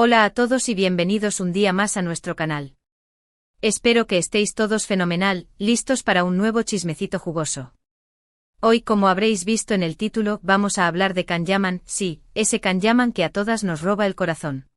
Hola a todos y bienvenidos un día más a nuestro canal. Espero que estéis todos fenomenal, listos para un nuevo chismecito jugoso. Hoy, como habréis visto en el título, vamos a hablar de Can Yaman, sí, ese Can Yaman que a todas nos roba el corazón.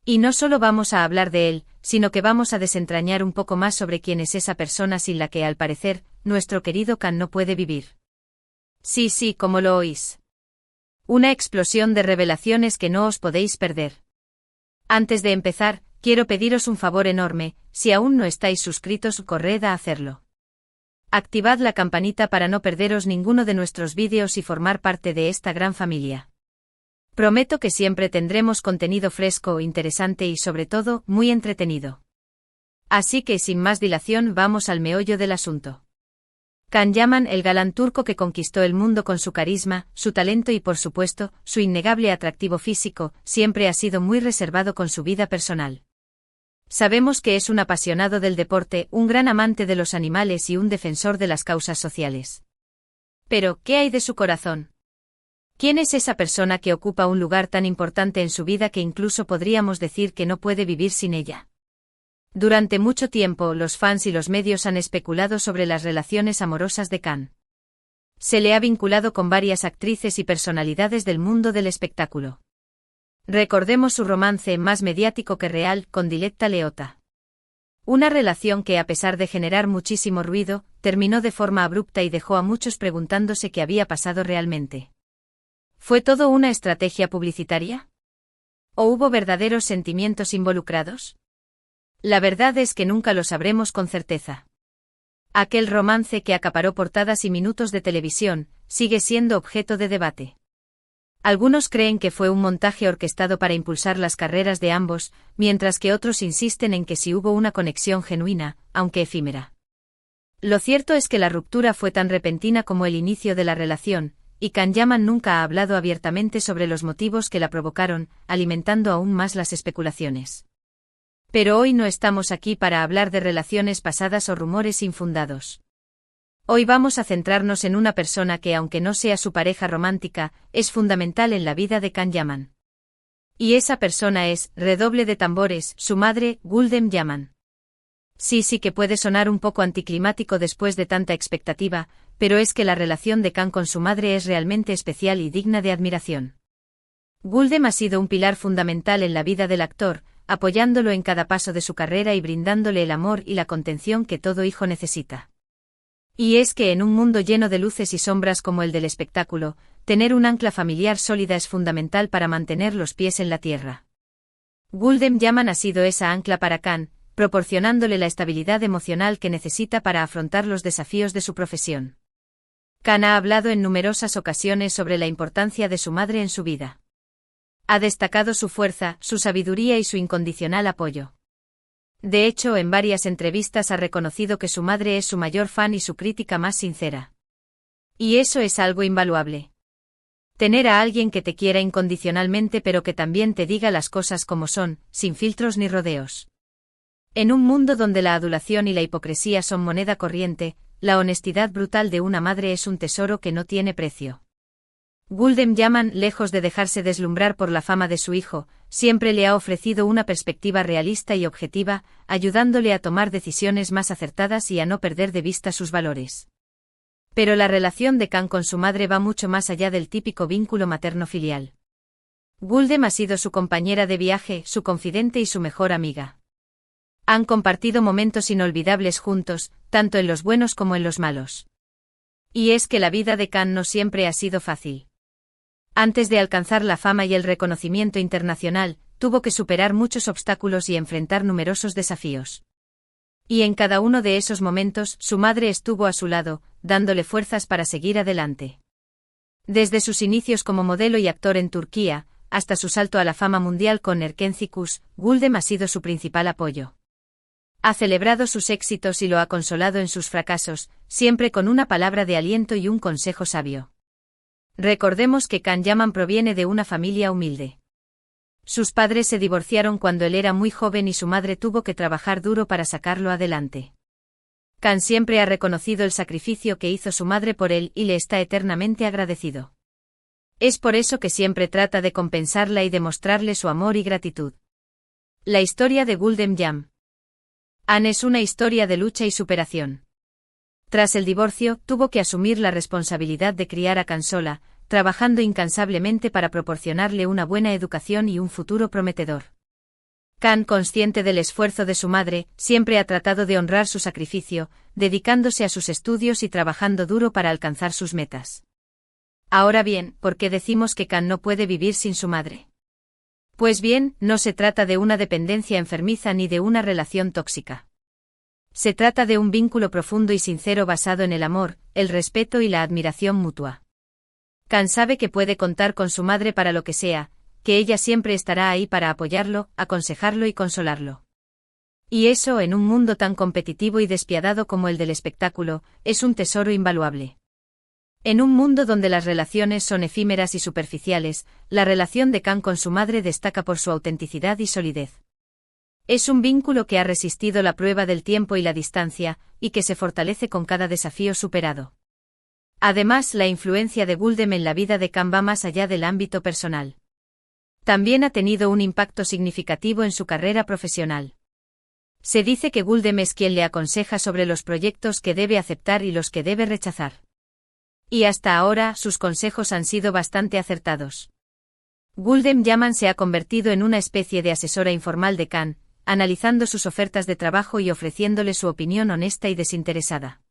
Y no solo vamos a hablar de él, sino que vamos a desentrañar un poco más sobre quién es esa persona sin la que, al parecer, nuestro querido Can no puede vivir. Sí, como lo oís. Una explosión de revelaciones que no os podéis perder. Antes de empezar, quiero pediros un favor enorme: si aún no estáis suscritos, corred a hacerlo. Activad la campanita para no perderos ninguno de nuestros vídeos y formar parte de esta gran familia. Prometo que siempre tendremos contenido fresco, interesante y sobre todo, muy entretenido. Así que sin más dilación vamos al meollo del asunto. Can Yaman, el galán turco que conquistó el mundo con su carisma, su talento y por supuesto, su innegable atractivo físico, siempre ha sido muy reservado con su vida personal. Sabemos que es un apasionado del deporte, un gran amante de los animales y un defensor de las causas sociales. Pero, ¿qué hay de su corazón? ¿Quién es esa persona que ocupa un lugar tan importante en su vida que incluso podríamos decir que no puede vivir sin ella? Durante mucho tiempo, los fans y los medios han especulado sobre las relaciones amorosas de Can. Se le ha vinculado con varias actrices y personalidades del mundo del espectáculo. Recordemos su romance, más mediático que real, con Diletta Leotta. Una relación que, a pesar de generar muchísimo ruido, terminó de forma abrupta y dejó a muchos preguntándose qué había pasado realmente. ¿Fue todo una estrategia publicitaria? ¿O hubo verdaderos sentimientos involucrados? La verdad es que nunca lo sabremos con certeza. Aquel romance que acaparó portadas y minutos de televisión, sigue siendo objeto de debate. Algunos creen que fue un montaje orquestado para impulsar las carreras de ambos, mientras que otros insisten en que sí hubo una conexión genuina, aunque efímera. Lo cierto es que la ruptura fue tan repentina como el inicio de la relación, y Can Yaman nunca ha hablado abiertamente sobre los motivos que la provocaron, alimentando aún más las especulaciones. Pero hoy no estamos aquí para hablar de relaciones pasadas o rumores infundados. Hoy vamos a centrarnos en una persona que, aunque no sea su pareja romántica, es fundamental en la vida de Can Yaman. Y esa persona es, redoble de tambores, su madre, Gulden Yaman. Sí que puede sonar un poco anticlimático después de tanta expectativa, pero es que la relación de Can con su madre es realmente especial y digna de admiración. Gulden ha sido un pilar fundamental en la vida del actor, apoyándolo en cada paso de su carrera y brindándole el amor y la contención que todo hijo necesita. Y es que en un mundo lleno de luces y sombras como el del espectáculo, tener un ancla familiar sólida es fundamental para mantener los pies en la tierra. Gulden Yaman ha sido esa ancla para Can, proporcionándole la estabilidad emocional que necesita para afrontar los desafíos de su profesión. Can ha hablado en numerosas ocasiones sobre la importancia de su madre en su vida. Ha destacado su fuerza, su sabiduría y su incondicional apoyo. De hecho, en varias entrevistas ha reconocido que su madre es su mayor fan y su crítica más sincera. Y eso es algo invaluable. Tener a alguien que te quiera incondicionalmente pero que también te diga las cosas como son, sin filtros ni rodeos. En un mundo donde la adulación y la hipocresía son moneda corriente, la honestidad brutal de una madre es un tesoro que no tiene precio. Gulden Yaman, lejos de dejarse deslumbrar por la fama de su hijo, siempre le ha ofrecido una perspectiva realista y objetiva, ayudándole a tomar decisiones más acertadas y a no perder de vista sus valores. Pero la relación de Can con su madre va mucho más allá del típico vínculo materno-filial. Gulden ha sido su compañera de viaje, su confidente y su mejor amiga. Han compartido momentos inolvidables juntos, tanto en los buenos como en los malos. Y es que la vida de Can no siempre ha sido fácil. Antes de alcanzar la fama y el reconocimiento internacional, tuvo que superar muchos obstáculos y enfrentar numerosos desafíos. Y en cada uno de esos momentos, su madre estuvo a su lado, dándole fuerzas para seguir adelante. Desde sus inicios como modelo y actor en Turquía, hasta su salto a la fama mundial con Erken Cikus, Gulden ha sido su principal apoyo. Ha celebrado sus éxitos y lo ha consolado en sus fracasos, siempre con una palabra de aliento y un consejo sabio. Recordemos que Can Yaman proviene de una familia humilde. Sus padres se divorciaron cuando él era muy joven y su madre tuvo que trabajar duro para sacarlo adelante. Can siempre ha reconocido el sacrificio que hizo su madre por él y le está eternamente agradecido. Es por eso que siempre trata de compensarla y demostrarle su amor y gratitud. La historia de Gulden Yam. Anne es una historia de lucha y superación. Tras el divorcio, tuvo que asumir la responsabilidad de criar a Kan sola, trabajando incansablemente para proporcionarle una buena educación y un futuro prometedor. Kan, consciente del esfuerzo de su madre, siempre ha tratado de honrar su sacrificio, dedicándose a sus estudios y trabajando duro para alcanzar sus metas. Ahora bien, ¿por qué decimos que Kan no puede vivir sin su madre? Pues bien, no se trata de una dependencia enfermiza ni de una relación tóxica. Se trata de un vínculo profundo y sincero basado en el amor, el respeto y la admiración mutua. Kan sabe que puede contar con su madre para lo que sea, que ella siempre estará ahí para apoyarlo, aconsejarlo y consolarlo. Y eso, en un mundo tan competitivo y despiadado como el del espectáculo, es un tesoro invaluable. En un mundo donde las relaciones son efímeras y superficiales, la relación de Kan con su madre destaca por su autenticidad y solidez. Es un vínculo que ha resistido la prueba del tiempo y la distancia, y que se fortalece con cada desafío superado. Además, la influencia de Gulden en la vida de Kan va más allá del ámbito personal. También ha tenido un impacto significativo en su carrera profesional. Se dice que Gulden es quien le aconseja sobre los proyectos que debe aceptar y los que debe rechazar. Y hasta ahora, sus consejos han sido bastante acertados. Gulden Yaman se ha convertido en una especie de asesora informal de Kan, analizando sus ofertas de trabajo y ofreciéndole su opinión honesta y desinteresada.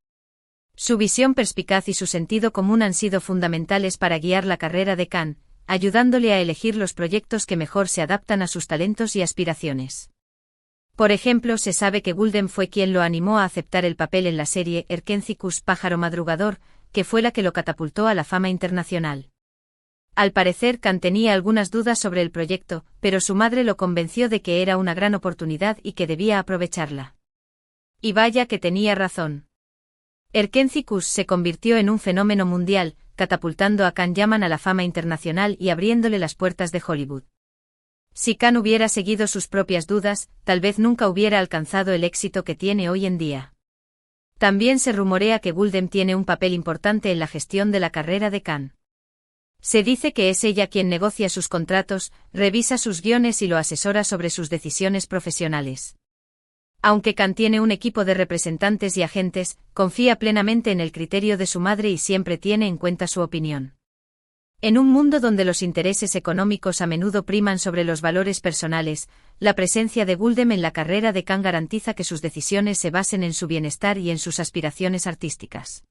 Su visión perspicaz y su sentido común han sido fundamentales para guiar la carrera de Kan, ayudándole a elegir los proyectos que mejor se adaptan a sus talentos y aspiraciones. Por ejemplo, se sabe que Gulden fue quien lo animó a aceptar el papel en la serie Erkencicus Pájaro Madrugador, que fue la que lo catapultó a la fama internacional. Al parecer, Kan tenía algunas dudas sobre el proyecto, pero su madre lo convenció de que era una gran oportunidad y que debía aprovecharla. Y vaya que tenía razón. Erkencicus se convirtió en un fenómeno mundial, catapultando a Kan Yaman a la fama internacional y abriéndole las puertas de Hollywood. Si Kan hubiera seguido sus propias dudas, tal vez nunca hubiera alcanzado el éxito que tiene hoy en día. También se rumorea que Gulden tiene un papel importante en la gestión de la carrera de Kan. Se dice que es ella quien negocia sus contratos, revisa sus guiones y lo asesora sobre sus decisiones profesionales. Aunque Kan tiene un equipo de representantes y agentes, confía plenamente en el criterio de su madre y siempre tiene en cuenta su opinión. En un mundo donde los intereses económicos a menudo priman sobre los valores personales, la presencia de Gulden en la carrera de Kan garantiza que sus decisiones se basen en su bienestar y en sus aspiraciones artísticas.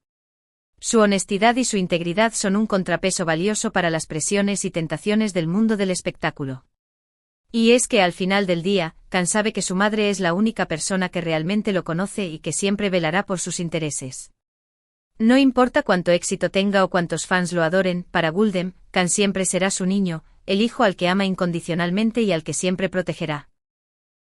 Su honestidad y su integridad son un contrapeso valioso para las presiones y tentaciones del mundo del espectáculo. Y es que al final del día, Kan sabe que su madre es la única persona que realmente lo conoce y que siempre velará por sus intereses. No importa cuánto éxito tenga o cuántos fans lo adoren, para Gulden, Kan siempre será su niño, el hijo al que ama incondicionalmente y al que siempre protegerá.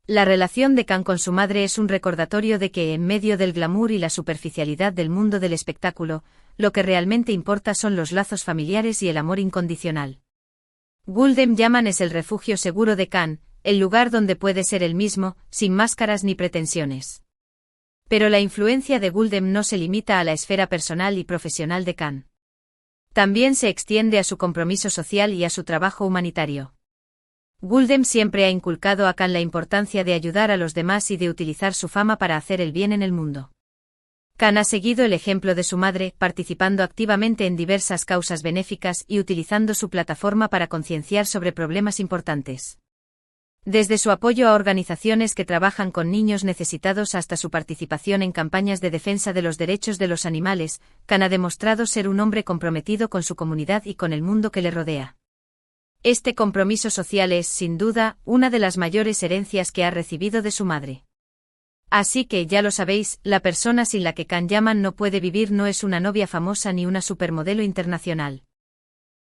La relación de Kan con su madre es un recordatorio de que, en medio del glamour y la superficialidad del mundo del espectáculo, lo que realmente importa son los lazos familiares y el amor incondicional. Gulden Yaman es el refugio seguro de Kan, el lugar donde puede ser él mismo, sin máscaras ni pretensiones. Pero la influencia de Gulden no se limita a la esfera personal y profesional de Kan. También se extiende a su compromiso social y a su trabajo humanitario. Gulden siempre ha inculcado a Kan la importancia de ayudar a los demás y de utilizar su fama para hacer el bien en el mundo. Kan ha seguido el ejemplo de su madre, participando activamente en diversas causas benéficas y utilizando su plataforma para concienciar sobre problemas importantes. Desde su apoyo a organizaciones que trabajan con niños necesitados hasta su participación en campañas de defensa de los derechos de los animales, Kan ha demostrado ser un hombre comprometido con su comunidad y con el mundo que le rodea. Este compromiso social es, sin duda, una de las mayores herencias que ha recibido de su madre. Así que, ya lo sabéis, la persona sin la que Kan Yaman no puede vivir no es una novia famosa ni una supermodelo internacional.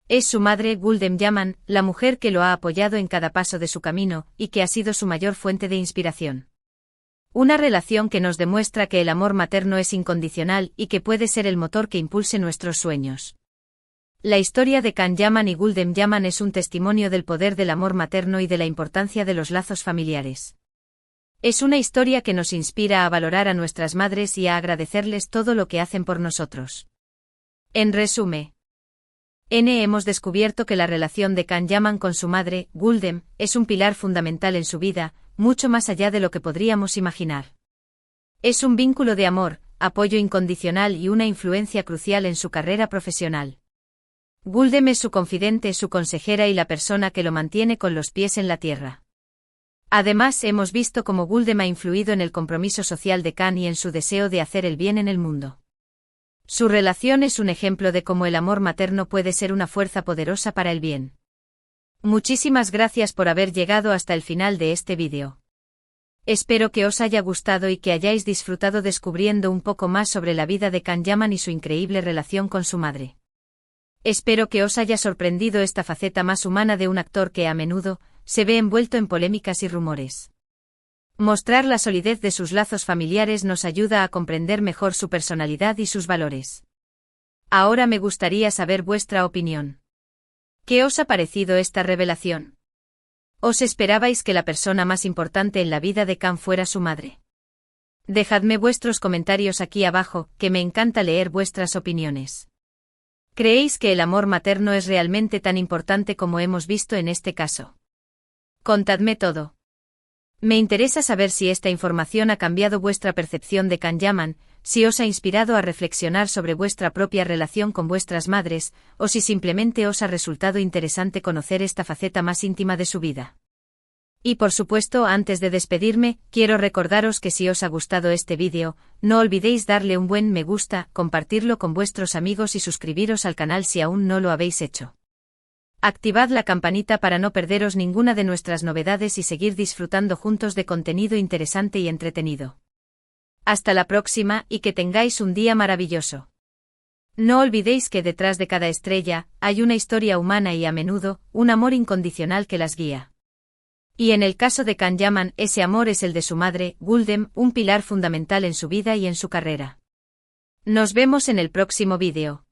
Es su madre, Gulden Yaman, la mujer que lo ha apoyado en cada paso de su camino, y que ha sido su mayor fuente de inspiración. Una relación que nos demuestra que el amor materno es incondicional y que puede ser el motor que impulse nuestros sueños. La historia de Kan Yaman y Gulden Yaman es un testimonio del poder del amor materno y de la importancia de los lazos familiares. Es una historia que nos inspira a valorar a nuestras madres y a agradecerles todo lo que hacen por nosotros. En resumen, Hemos descubierto que la relación de Can Yaman con su madre, Gulden, es un pilar fundamental en su vida, mucho más allá de lo que podríamos imaginar. Es un vínculo de amor, apoyo incondicional y una influencia crucial en su carrera profesional. Gulden es su confidente, su consejera y la persona que lo mantiene con los pies en la tierra. Además, hemos visto cómo Gulden ha influido en el compromiso social de Can y en su deseo de hacer el bien en el mundo. Su relación es un ejemplo de cómo el amor materno puede ser una fuerza poderosa para el bien. Muchísimas gracias por haber llegado hasta el final de este vídeo. Espero que os haya gustado y que hayáis disfrutado descubriendo un poco más sobre la vida de Can Yaman y su increíble relación con su madre. Espero que os haya sorprendido esta faceta más humana de un actor que a menudo se ve envuelto en polémicas y rumores. Mostrar la solidez de sus lazos familiares nos ayuda a comprender mejor su personalidad y sus valores. Ahora me gustaría saber vuestra opinión. ¿Qué os ha parecido esta revelación? ¿Os esperabais que la persona más importante en la vida de Can fuera su madre? Dejadme vuestros comentarios aquí abajo, que me encanta leer vuestras opiniones. ¿Creéis que el amor materno es realmente tan importante como hemos visto en este caso? Contadme todo. Me interesa saber si esta información ha cambiado vuestra percepción de Can Yaman, si os ha inspirado a reflexionar sobre vuestra propia relación con vuestras madres, o si simplemente os ha resultado interesante conocer esta faceta más íntima de su vida. Y por supuesto, antes de despedirme, quiero recordaros que si os ha gustado este vídeo, no olvidéis darle un buen me gusta, compartirlo con vuestros amigos y suscribiros al canal si aún no lo habéis hecho. Activad la campanita para no perderos ninguna de nuestras novedades y seguir disfrutando juntos de contenido interesante y entretenido. Hasta la próxima y que tengáis un día maravilloso. No olvidéis que detrás de cada estrella hay una historia humana y a menudo un amor incondicional que las guía. Y en el caso de Can Yaman, ese amor es el de su madre, Gulden, un pilar fundamental en su vida y en su carrera. Nos vemos en el próximo vídeo.